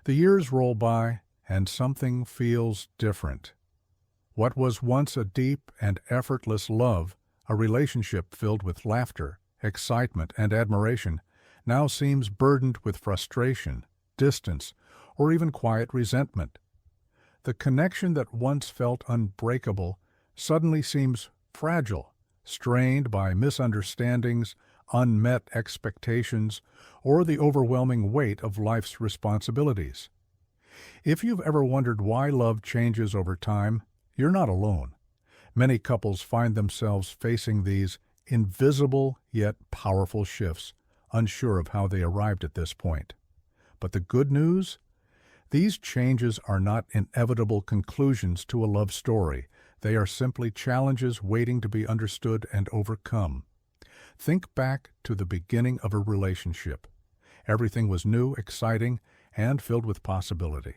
The years roll by, and something feels different. What was once a deep and effortless love, a relationship filled with laughter, excitement, and admiration, now seems burdened with frustration, distance, or even quiet resentment. The connection that once felt unbreakable suddenly seems fragile, strained by misunderstandings, unmet expectations, or the overwhelming weight of life's responsibilities. If you've ever wondered why love changes over time, you're not alone. Many couples find themselves facing these invisible yet powerful shifts, unsure of how they arrived at this point. But the good news? These changes are not inevitable conclusions to a love story. They are simply challenges waiting to be understood and overcome. Think back to the beginning of a relationship. Everything was new, exciting, and filled with possibility.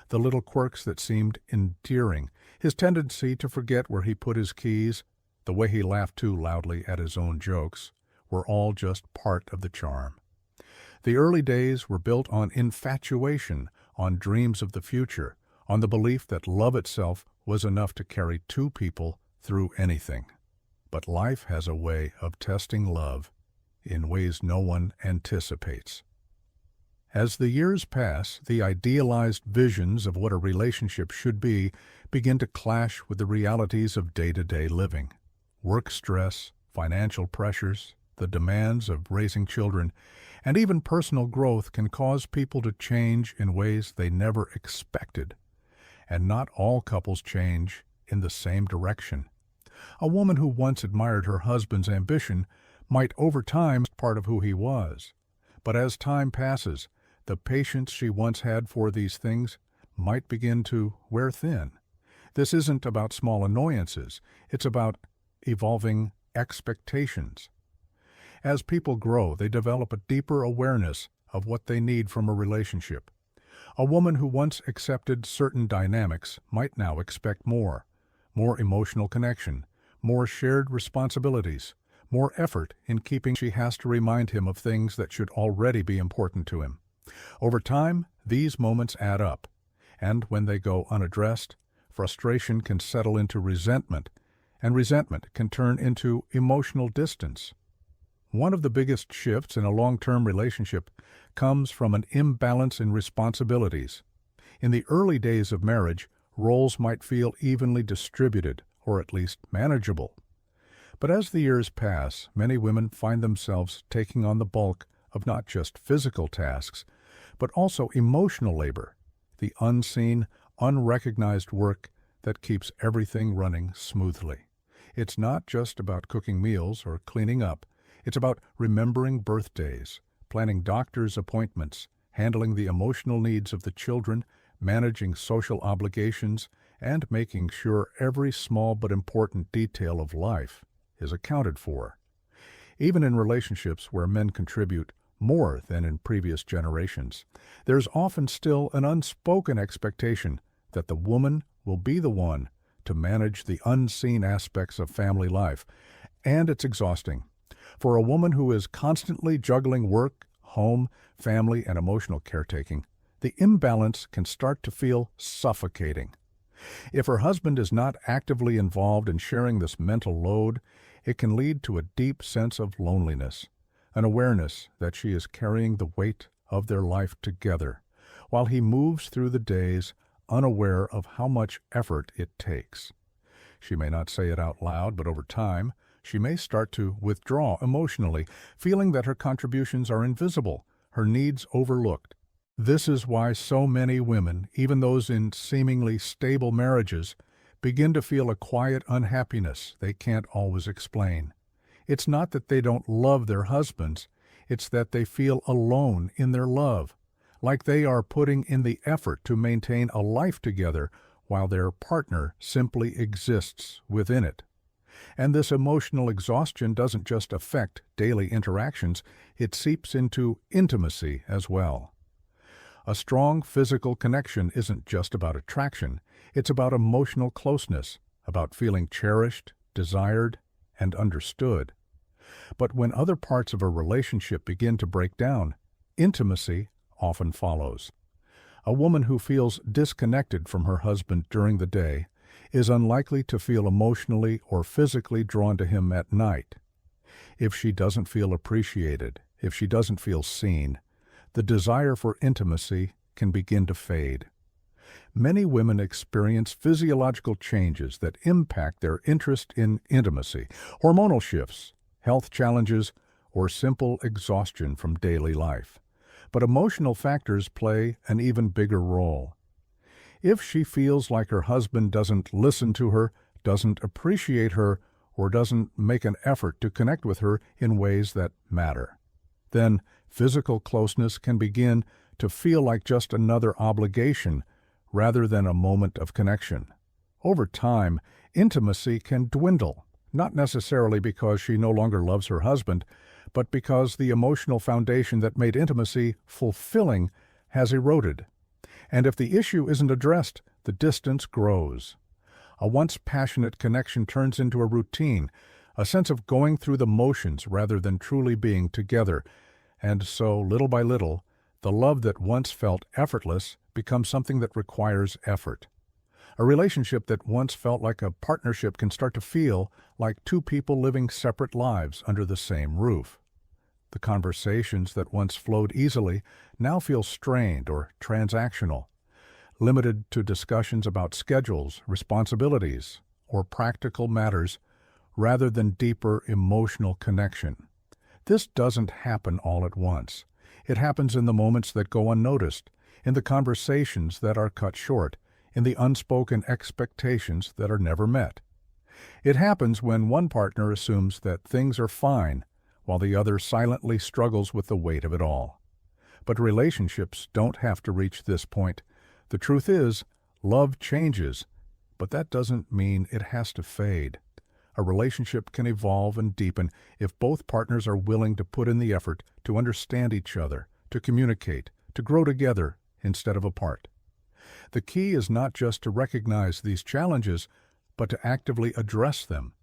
The little quirks that seemed endearing, his tendency to forget where he put his keys, the way he laughed too loudly at his own jokes, were all just part of the charm. The early days were built on infatuation, on dreams of the future, on the belief that love itself was enough to carry two people through anything. But life has a way of testing love in ways no one anticipates. As the years pass, the idealized visions of what a relationship should be begin to clash with the realities of day-to-day living. Work stress, financial pressures, the demands of raising children, and even personal growth can cause people to change in ways they never expected. And not all couples change in the same direction. A woman who once admired her husband's ambition might over time be part of who he was. But as time passes, the patience she once had for these things might begin to wear thin. This isn't about small annoyances, it's about evolving expectations. As people grow, they develop a deeper awareness of what they need from a relationship. A woman who once accepted certain dynamics might now expect more emotional connection, more shared responsibilities, more effort in keeping. She has to remind him of things that should already be important to him. Over time, these moments add up, and when they go unaddressed, frustration can settle into resentment, and resentment can turn into emotional distance. One of the biggest shifts in a long-term relationship comes from an imbalance in responsibilities. In the early days of marriage, roles might feel evenly distributed, or at least manageable. But as the years pass, many women find themselves taking on the bulk of not just physical tasks, but also emotional labor, the unseen, unrecognized work that keeps everything running smoothly. It's not just about cooking meals or cleaning up. It's about remembering birthdays, planning doctor's appointments, handling the emotional needs of the children, managing social obligations, and making sure every small but important detail of life is accounted for. Even in relationships where men contribute more than in previous generations, there's often still an unspoken expectation that the woman will be the one to manage the unseen aspects of family life, and it's exhausting. For a woman who is constantly juggling work, home, family, and emotional caretaking, the imbalance can start to feel suffocating. If her husband is not actively involved in sharing this mental load, it can lead to a deep sense of loneliness, an awareness that she is carrying the weight of their life together, while he moves through the days unaware of how much effort it takes. She may not say it out loud, but over time, she may start to withdraw emotionally, feeling that her contributions are invisible, her needs overlooked. This is why so many women, even those in seemingly stable marriages, begin to feel a quiet unhappiness they can't always explain. It's not that they don't love their husbands, it's that they feel alone in their love, like they are putting in the effort to maintain a life together while their partner simply exists within it. And this emotional exhaustion doesn't just affect daily interactions, it seeps into intimacy as well. A strong physical connection isn't just about attraction, it's about emotional closeness, about feeling cherished, desired, and understood. But when other parts of a relationship begin to break down, intimacy often follows. A woman who feels disconnected from her husband during the day is unlikely to feel emotionally or physically drawn to him at night. If she doesn't feel appreciated, if she doesn't feel seen, the desire for intimacy can begin to fade. Many women experience physiological changes that impact their interest in intimacy, hormonal shifts, health challenges, or simple exhaustion from daily life. But emotional factors play an even bigger role. If she feels like her husband doesn't listen to her, doesn't appreciate her, or doesn't make an effort to connect with her in ways that matter, then physical closeness can begin to feel like just another obligation rather than a moment of connection. Over time, intimacy can dwindle, not necessarily because she no longer loves her husband, but because the emotional foundation that made intimacy fulfilling has eroded. And if the issue isn't addressed, the distance grows. A once passionate connection turns into a routine, a sense of going through the motions rather than truly being together. And so, little by little, the love that once felt effortless becomes something that requires effort. A relationship that once felt like a partnership can start to feel like two people living separate lives under the same roof. The conversations that once flowed easily now feel strained or transactional, limited to discussions about schedules, responsibilities, or practical matters rather than deeper emotional connection. This doesn't happen all at once. It happens in the moments that go unnoticed, in the conversations that are cut short, in the unspoken expectations that are never met. It happens when one partner assumes that things are fine, while the other silently struggles with the weight of it all. But relationships don't have to reach this point. The truth is, love changes, but that doesn't mean it has to fade. A relationship can evolve and deepen if both partners are willing to put in the effort to understand each other, to communicate, to grow together instead of apart. The key is not just to recognize these challenges, but to actively address them,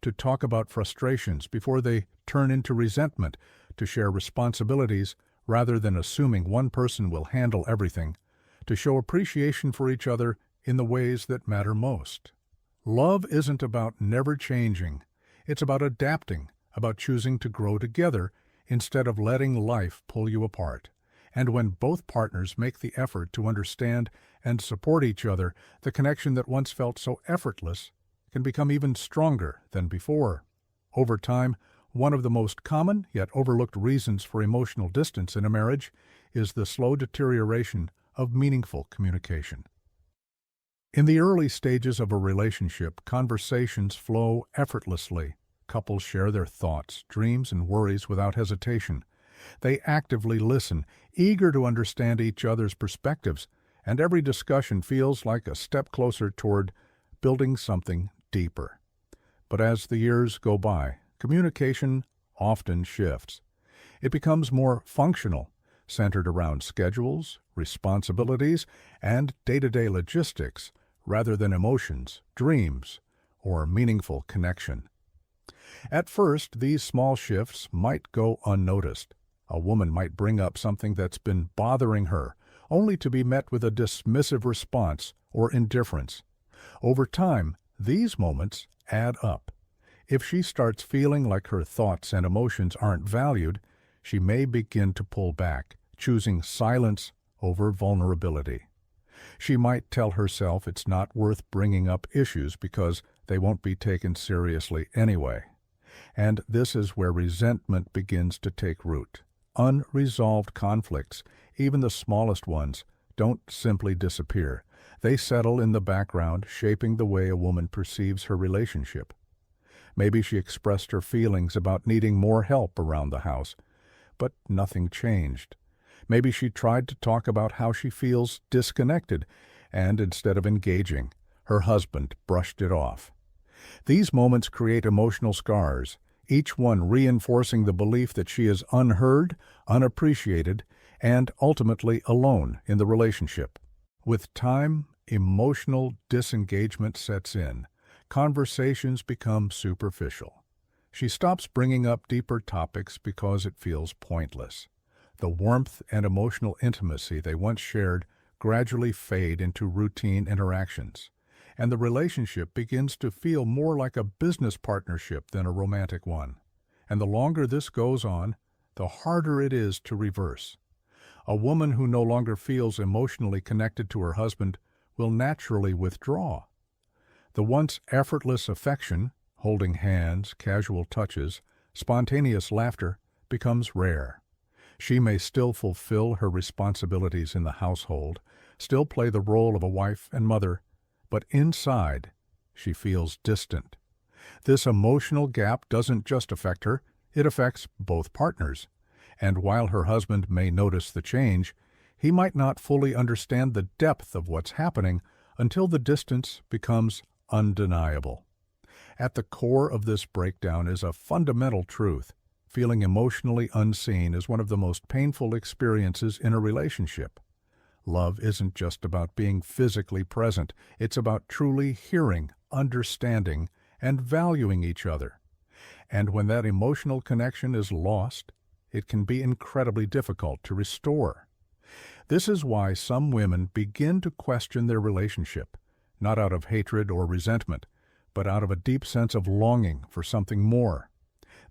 to talk about frustrations before they turn into resentment, to share responsibilities rather than assuming one person will handle everything, to show appreciation for each other in the ways that matter most. Love isn't about never changing. It's about adapting, about choosing to grow together instead of letting life pull you apart. And when both partners make the effort to understand and support each other, the connection that once felt so effortless can become even stronger than before. Over time, one of the most common yet overlooked reasons for emotional distance in a marriage is the slow deterioration of meaningful communication. In the early stages of a relationship, conversations flow effortlessly. Couples share their thoughts, dreams, and worries without hesitation. They actively listen, eager to understand each other's perspectives, and every discussion feels like a step closer toward building something deeper. But as the years go by, communication often shifts. It becomes more functional, centered around schedules, responsibilities, and day-to-day logistics, rather than emotions, dreams, or meaningful connection. At first, these small shifts might go unnoticed. A woman might bring up something that's been bothering her, only to be met with a dismissive response or indifference. Over time, these moments add up. If she starts feeling like her thoughts and emotions aren't valued, she may begin to pull back, choosing silence over vulnerability. She might tell herself it's not worth bringing up issues because they won't be taken seriously anyway. And this is where resentment begins to take root. Unresolved conflicts, even the smallest ones, don't simply disappear. They settle in the background, shaping the way a woman perceives her relationship. Maybe she expressed her feelings about needing more help around the house, but nothing changed. Maybe she tried to talk about how she feels disconnected, and instead of engaging, her husband brushed it off. These moments create emotional scars, each one reinforcing the belief that she is unheard, unappreciated, and ultimately alone in the relationship. With time, emotional disengagement sets in. Conversations become superficial. She stops bringing up deeper topics because it feels pointless. The warmth and emotional intimacy they once shared gradually fade into routine interactions, and the relationship begins to feel more like a business partnership than a romantic one. And the longer this goes on, the harder it is to reverse. A woman who no longer feels emotionally connected to her husband will naturally withdraw. The once effortless affection, holding hands, casual touches, spontaneous laughter, becomes rare. She may still fulfill her responsibilities in the household, still play the role of a wife and mother, but inside, she feels distant. This emotional gap doesn't just affect her, it affects both partners. And while her husband may notice the change, he might not fully understand the depth of what's happening until the distance becomes undeniable. At the core of this breakdown is a fundamental truth. Feeling emotionally unseen is one of the most painful experiences in a relationship. Love isn't just about being physically present, it's about truly hearing, understanding, and valuing each other. And when that emotional connection is lost, it can be incredibly difficult to restore. This is why some women begin to question their relationship, not out of hatred or resentment, but out of a deep sense of longing for something more.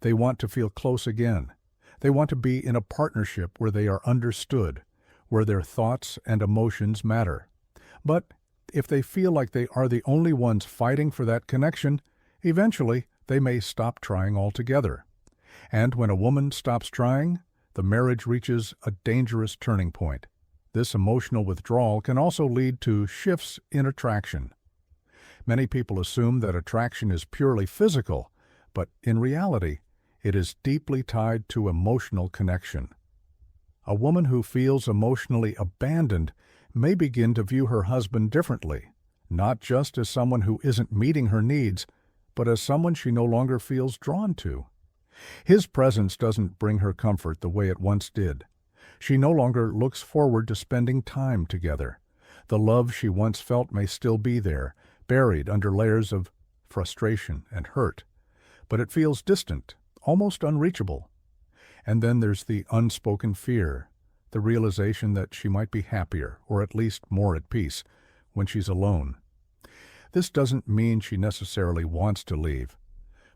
They want to feel close again. They want to be in a partnership where they are understood, where their thoughts and emotions matter. But if they feel like they are the only ones fighting for that connection, eventually they may stop trying altogether. And when a woman stops trying, the marriage reaches a dangerous turning point. This emotional withdrawal can also lead to shifts in attraction. Many people assume that attraction is purely physical, but in reality, it is deeply tied to emotional connection. A woman who feels emotionally abandoned may begin to view her husband differently, not just as someone who isn't meeting her needs, but as someone she no longer feels drawn to. His presence doesn't bring her comfort the way it once did. She no longer looks forward to spending time together. The love she once felt may still be there, buried under layers of frustration and hurt, but it feels distant, almost unreachable. And then there's the unspoken fear, the realization that she might be happier, or at least more at peace, when she's alone. This doesn't mean she necessarily wants to leave,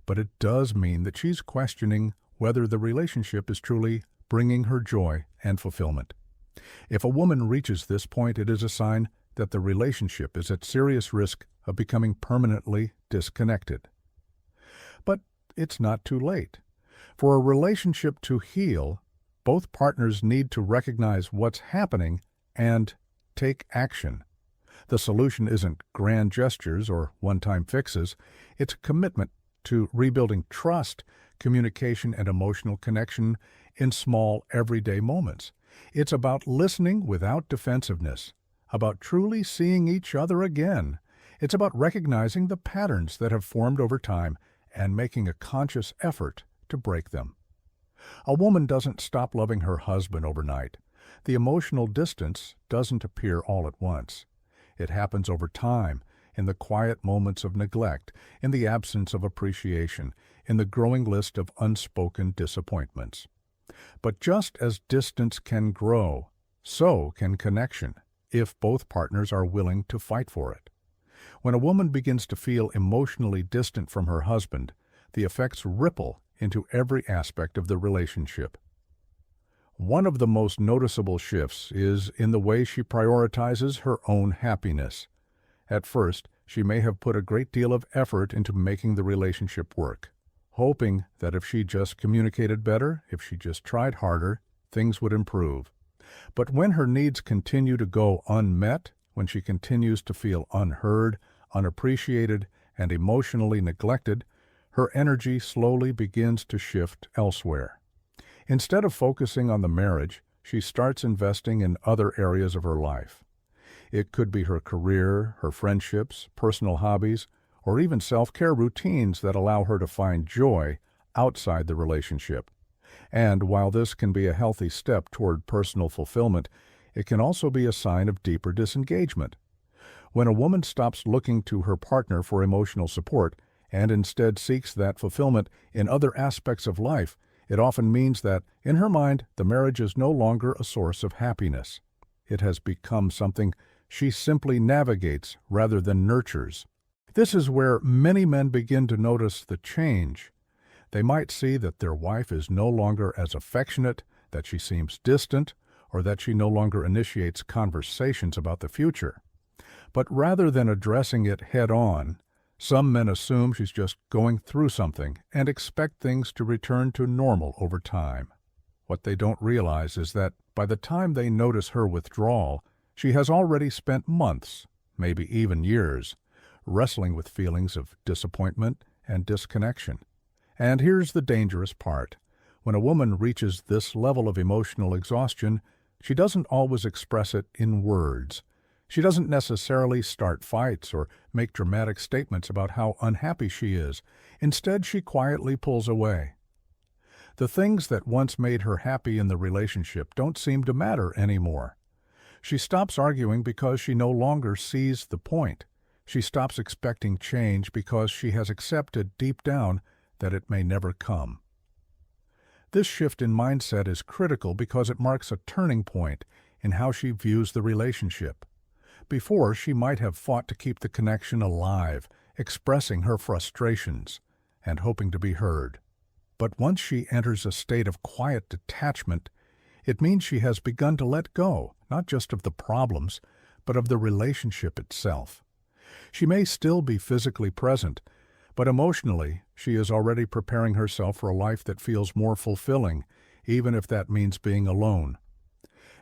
but it does mean that she's questioning whether the relationship is truly bringing her joy and fulfillment. If a woman reaches this point, it is a sign that the relationship is at serious risk of becoming permanently disconnected. But it's not too late. For a relationship to heal, both partners need to recognize what's happening and take action. The solution isn't grand gestures or one-time fixes. It's a commitment to rebuilding trust, communication, and emotional connection in small, everyday moments. It's about listening without defensiveness, about truly seeing each other again. It's about recognizing the patterns that have formed over time and making a conscious effort to break them. A woman doesn't stop loving her husband overnight. The emotional distance doesn't appear all at once. It happens over time, in the quiet moments of neglect, in the absence of appreciation, in the growing list of unspoken disappointments. But just as distance can grow, so can connection, if both partners are willing to fight for it. When a woman begins to feel emotionally distant from her husband, the effects ripple into every aspect of the relationship. One of the most noticeable shifts is in the way she prioritizes her own happiness. At first, she may have put a great deal of effort into making the relationship work, hoping that if she just communicated better, if she just tried harder, things would improve. But when her needs continue to go unmet, when she continues to feel unheard, unappreciated, and emotionally neglected, her energy slowly begins to shift elsewhere. Instead of focusing on the marriage, she starts investing in other areas of her life. It could be her career, her friendships, personal hobbies, or even self-care routines that allow her to find joy outside the relationship. And while this can be a healthy step toward personal fulfillment, it can also be a sign of deeper disengagement. When a woman stops looking to her partner for emotional support and instead seeks that fulfillment in other aspects of life, it often means that, in her mind, the marriage is no longer a source of happiness. It has become something she simply navigates rather than nurtures. This is where many men begin to notice the change. They might see that their wife is no longer as affectionate, that she seems distant, or that she no longer initiates conversations about the future. But rather than addressing it head-on, some men assume she's just going through something and expect things to return to normal over time. What they don't realize is that by the time they notice her withdrawal, she has already spent months, maybe even years, wrestling with feelings of disappointment and disconnection. And here's the dangerous part. When a woman reaches this level of emotional exhaustion, she doesn't always express it in words. She doesn't necessarily start fights or make dramatic statements about how unhappy she is. Instead, she quietly pulls away. The things that once made her happy in the relationship don't seem to matter anymore. She stops arguing because she no longer sees the point. She stops expecting change because she has accepted deep down that it may never come. This shift in mindset is critical because it marks a turning point in how she views the relationship. Before, she might have fought to keep the connection alive, expressing her frustrations and hoping to be heard. But once she enters a state of quiet detachment, it means she has begun to let go, not just of the problems, but of the relationship itself. She may still be physically present, but emotionally, she is already preparing herself for a life that feels more fulfilling, even if that means being alone.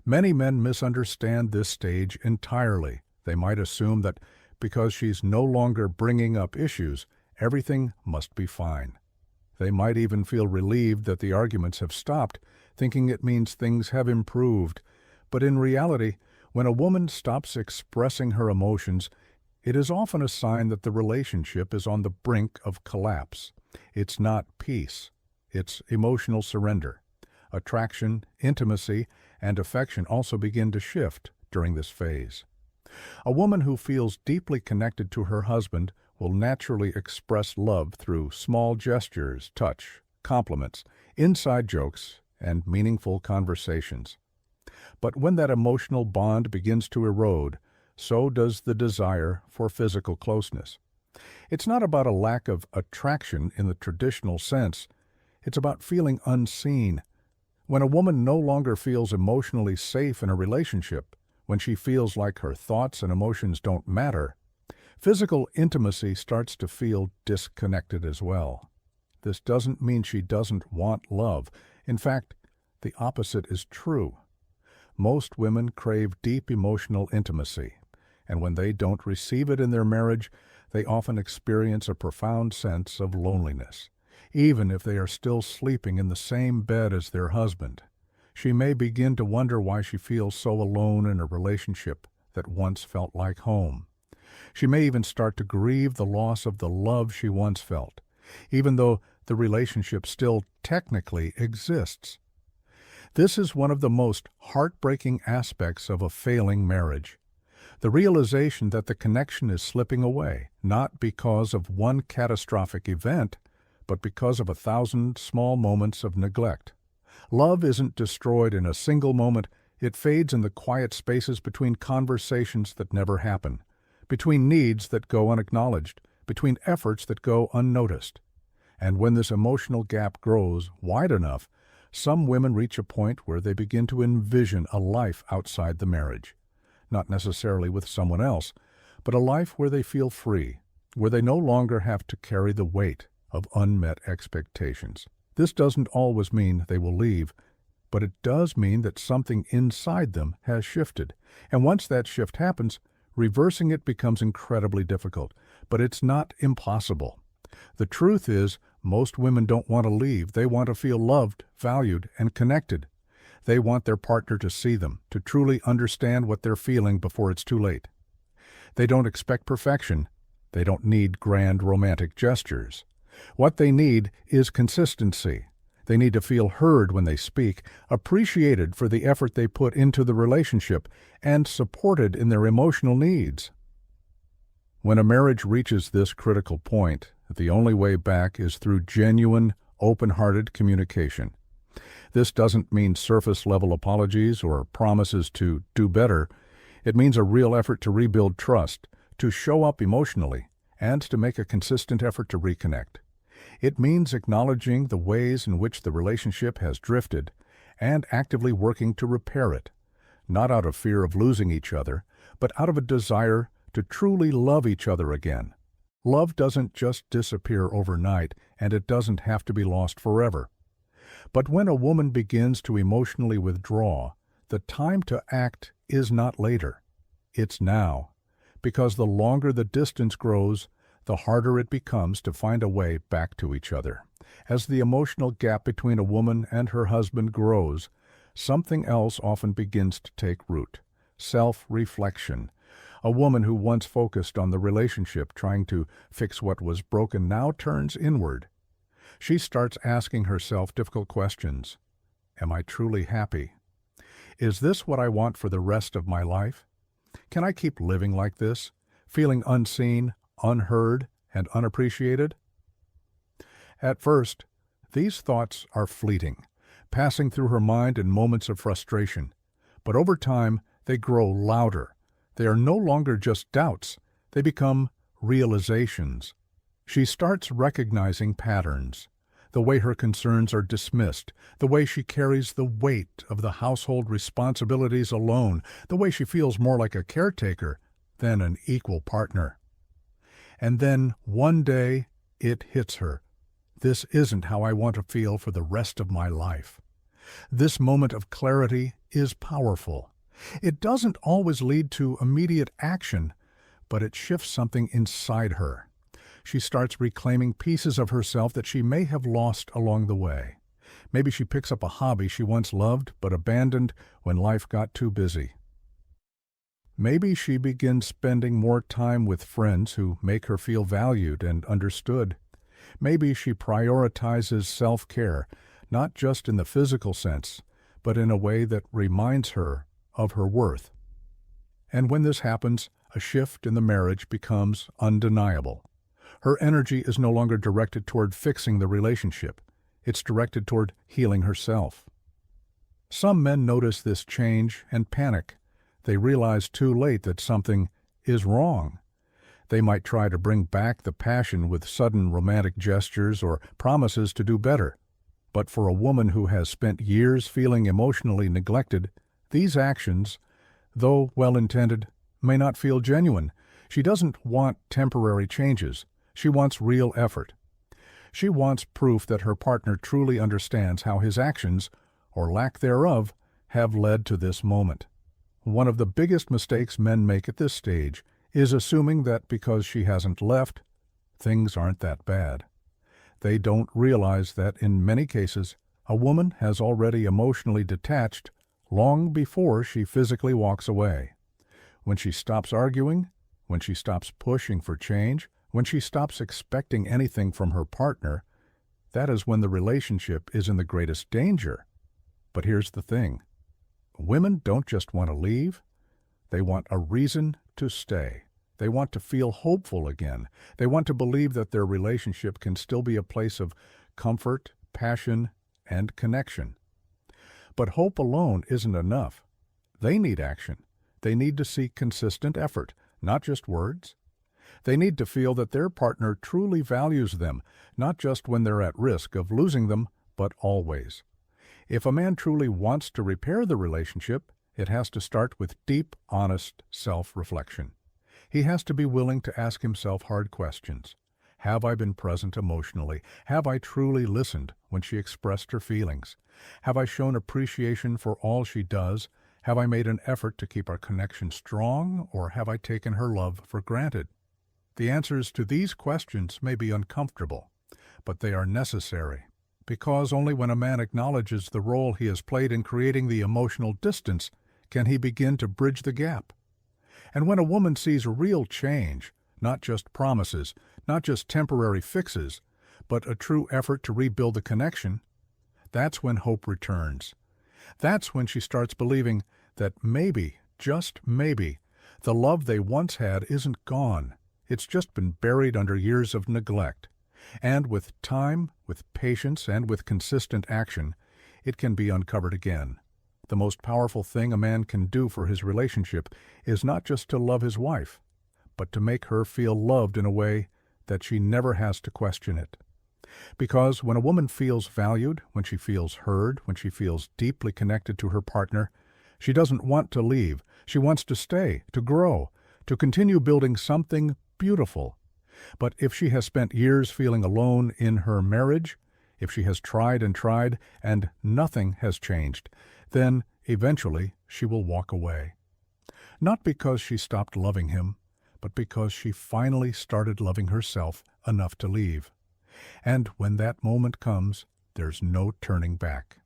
Many men misunderstand this stage entirely. They might assume that because she's no longer bringing up issues, everything must be fine. They might even feel relieved that the arguments have stopped, thinking it means things have improved. But in reality, when a woman stops expressing her emotions, it is often a sign that the relationship is on the brink of collapse. It's not peace. It's emotional surrender. Attraction, intimacy, and affection also begin to shift during this phase. A woman who feels deeply connected to her husband will naturally express love through small gestures, touch, compliments, inside jokes, and meaningful conversations. But when that emotional bond begins to erode, so does the desire for physical closeness. It's not about a lack of attraction in the traditional sense. It's about feeling unseen. When a woman no longer feels emotionally safe in a relationship, when she feels like her thoughts and emotions don't matter, physical intimacy starts to feel disconnected as well. This doesn't mean she doesn't want love. In fact, the opposite is true. Most women crave deep emotional intimacy, and when they don't receive it in their marriage, they often experience a profound sense of loneliness. Even if they are still sleeping in the same bed as their husband, she may begin to wonder why she feels so alone in a relationship that once felt like home. She may even start to grieve the loss of the love she once felt, even though the relationship still technically exists. This is one of the most heartbreaking aspects of a failing marriage. The realization that the connection is slipping away, not because of one catastrophic event, but because of 1,000 small moments of neglect. Love isn't destroyed in a single moment. It fades in the quiet spaces between conversations that never happen, between needs that go unacknowledged, between efforts that go unnoticed. And when this emotional gap grows wide enough, some women reach a point where they begin to envision a life outside the marriage. Not necessarily with someone else, but a life where they feel free, where they no longer have to carry the weight of unmet expectations. This doesn't always mean they will leave, but it does mean that something inside them has shifted. And once that shift happens, reversing it becomes incredibly difficult. But it's not impossible. The truth is, most women don't want to leave. They want to feel loved, valued, and connected. They want their partner to see them, to truly understand what they're feeling before it's too late. They don't expect perfection. They don't need grand romantic gestures. What they need is consistency. They need to feel heard when they speak, appreciated for the effort they put into the relationship, and supported in their emotional needs. When a marriage reaches this critical point, the only way back is through genuine, open-hearted communication. This doesn't mean surface-level apologies or promises to do better. It means a real effort to rebuild trust, to show up emotionally, and to make a consistent effort to reconnect. It means acknowledging the ways in which the relationship has drifted and actively working to repair it, not out of fear of losing each other, but out of a desire to truly love each other again. Love doesn't just disappear overnight, and it doesn't have to be lost forever. But when a woman begins to emotionally withdraw, the time to act is not later. It's now, because the longer the distance grows, the harder it becomes to find a way back to each other. As the emotional gap between a woman and her husband grows, something else often begins to take root: self-reflection. A woman who once focused on the relationship, trying to fix what was broken, now turns inward. She starts asking herself difficult questions. Am I truly happy? Is this what I want for the rest of my life? Can I keep living like this, feeling unseen, unheard, and unappreciated? At first, these thoughts are fleeting, passing through her mind in moments of frustration. But over time, they grow louder. They are no longer just doubts. They become realizations. She starts recognizing patterns: the way her concerns are dismissed, the way she carries the weight of the household responsibilities alone, the way she feels more like a caretaker than an equal partner. And then, one day, it hits her. This isn't how I want to feel for the rest of my life. This moment of clarity is powerful. It doesn't always lead to immediate action, but it shifts something inside her. She starts reclaiming pieces of herself that she may have lost along the way. Maybe she picks up a hobby she once loved but abandoned when life got too busy. Maybe she begins spending more time with friends who make her feel valued and understood. Maybe she prioritizes self-care, not just in the physical sense, but in a way that reminds her of her worth. And when this happens, a shift in the marriage becomes undeniable. Her energy is no longer directed toward fixing the relationship. It's directed toward healing herself. Some men notice this change and panic. They realize too late that something is wrong. They might try to bring back the passion with sudden romantic gestures or promises to do better. But for a woman who has spent years feeling emotionally neglected, these actions, though well-intended, may not feel genuine. She doesn't want temporary changes. She wants real effort. She wants proof that her partner truly understands how his actions, or lack thereof, have led to this moment. One of the biggest mistakes men make at this stage is assuming that because she hasn't left, things aren't that bad. They don't realize that in many cases, a woman has already emotionally detached long before she physically walks away. When she stops arguing, when she stops pushing for change, when she stops expecting anything from her partner, that is when the relationship is in the greatest danger. But here's the thing. Women don't just want to leave. They want a reason to stay. They want to feel hopeful again. They want to believe that their relationship can still be a place of comfort, passion, and connection. But hope alone isn't enough. They need action. They need to see consistent effort, not just words. They need to feel that their partner truly values them, not just when they're at risk of losing them, but always. If a man truly wants to repair the relationship, it has to start with deep, honest self-reflection. He has to be willing to ask himself hard questions. Have I been present emotionally? Have I truly listened when she expressed her feelings? Have I shown appreciation for all she does? Have I made an effort to keep our connection strong, or have I taken her love for granted? The answers to these questions may be uncomfortable, but they are necessary, because only when a man acknowledges the role he has played in creating the emotional distance can he begin to bridge the gap. And when a woman sees real change, not just promises, not just temporary fixes, but a true effort to rebuild the connection, that's when hope returns. That's when she starts believing that maybe, just maybe, the love they once had isn't gone. It's just been buried under years of neglect. And with time, with patience, and with consistent action, it can be uncovered again. The most powerful thing a man can do for his relationship is not just to love his wife, but to make her feel loved in a way that she never has to question it. Because when a woman feels valued, when she feels heard, when she feels deeply connected to her partner, she doesn't want to leave. She wants to stay, to grow, to continue building something beautiful. But if she has spent years feeling alone in her marriage, if she has tried and nothing has changed, then eventually she will walk away. Not because she stopped loving him, but because she finally started loving herself enough to leave. And when that moment comes, there's no turning back.